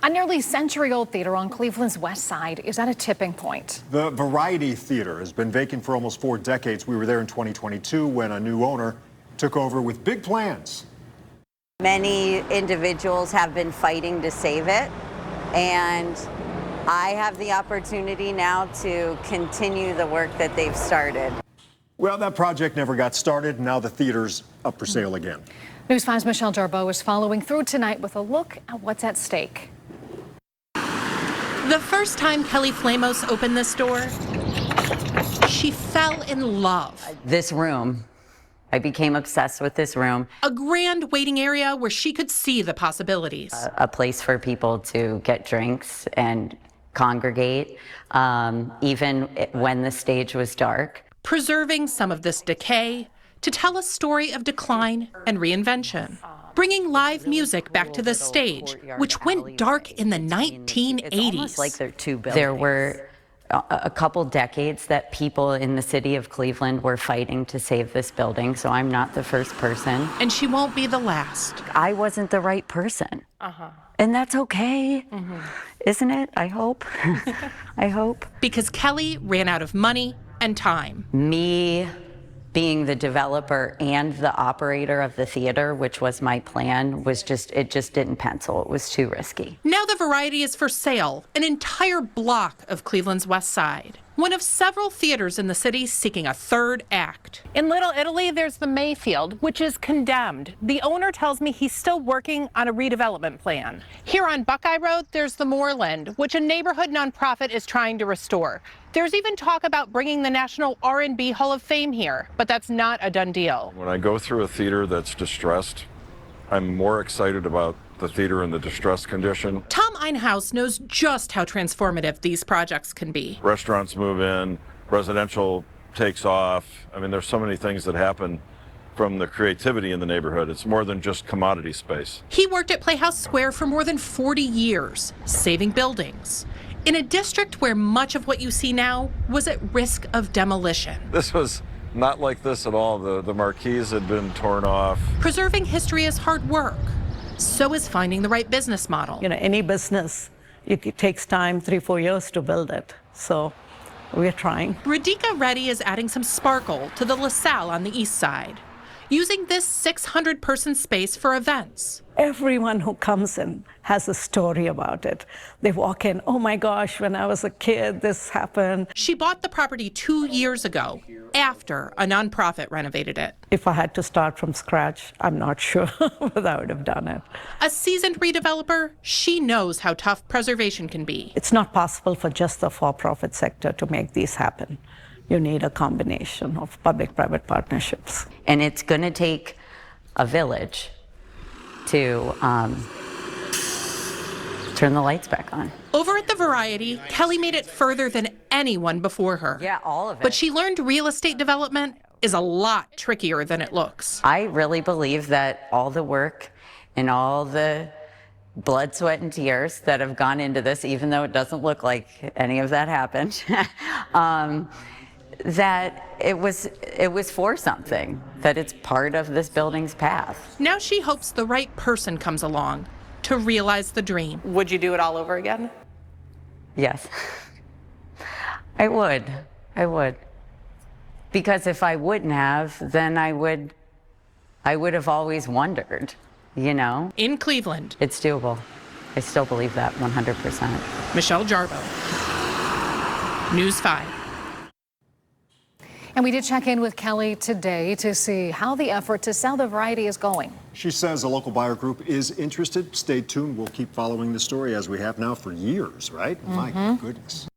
A nearly century-old theater on Cleveland's west side is at a tipping point. The Variety Theater has been vacant for almost 4 decades. We were there in 2022 when a new owner took over with big plans. Many individuals have been fighting to save it, and I have the opportunity now to continue the work that they've started. Well, that project never got started, and now the theater's up for sale again. News 5's Michelle Jarboe is following through tonight with a look at what's at stake. The first time Kelly Flamos opened this door, she fell in love. This room, I became obsessed with this room. A grand waiting area where she could see the possibilities. A place for people to get drinks and congregate, even when the stage was dark. Preserving some of this decay to tell a story of decline and reinvention. Bringing live music back to the stage, which went dark in the 1980s. There were a couple decades that people in the city of Cleveland were fighting to save this building, so I'm not the first person. And she won't be the last. I wasn't the right person. And that's okay, isn't it? I hope. I hope. Because Kelly ran out of money and time. Me being the developer and the operator of the theater, which was my plan, it just didn't pencil. It was too risky. Now the Variety is for sale, an entire block of Cleveland's west side. One of several theaters in the city seeking a third act. In Little Italy, there's the Mayfield, which is condemned. The owner tells me he's still working on a redevelopment plan. Here on Buckeye Road, there's the Moreland, which a neighborhood nonprofit is trying to restore. There's even talk about bringing the National R&B Hall of Fame here, but that's not a done deal. When I go through a theater that's distressed, I'm more excited about the theater in the distressed condition. Tom Einhaus knows just how transformative these projects can be. Restaurants move in, residential takes off. I mean, there's so many things that happen from the creativity in the neighborhood. It's more than just commodity space. He worked at Playhouse Square for more than 40 years, saving buildings, in a district where much of what you see now was at risk of demolition. This was not like this at all. The marquees had been torn off. Preserving history is hard work. So is finding the right business model. You know, any business, it takes time, 3-4 years to build it. So we're trying. Radhika Reddy is adding some sparkle to the LaSalle on the east side, using this 600-person space for events. Everyone who comes in has a story about it. They walk in, oh my gosh, when I was a kid, this happened. She bought the property 2 years ago, after a nonprofit renovated it. If I had to start from scratch, I'm not sure whether I would have done it. A seasoned redeveloper, she knows how tough preservation can be. It's not possible for just the for-profit sector to make these happen. You need a combination of public-private partnerships. And it's going to take a village to turn the lights back on. Over at the Variety, Kelly made it further than anyone before her. Yeah, all of it. But she learned real estate development is a lot trickier than it looks. I really believe that all the work and all the blood, sweat, and tears that have gone into this, even though it doesn't look like any of that happened, that it was for something, that it's part of this building's path. Now she hopes the right person comes along to realize the dream. Would you do it all over again? Yes, I would. Because if I wouldn't have, then I would have always wondered, you know? In Cleveland. It's doable. I still believe that 100%. Michelle Jarboe, News 5. And we did check in with Kelly today to see how the effort to sell the Variety is going. She says a local buyer group is interested. Stay tuned. We'll keep following the story as we have now for years, right? My goodness.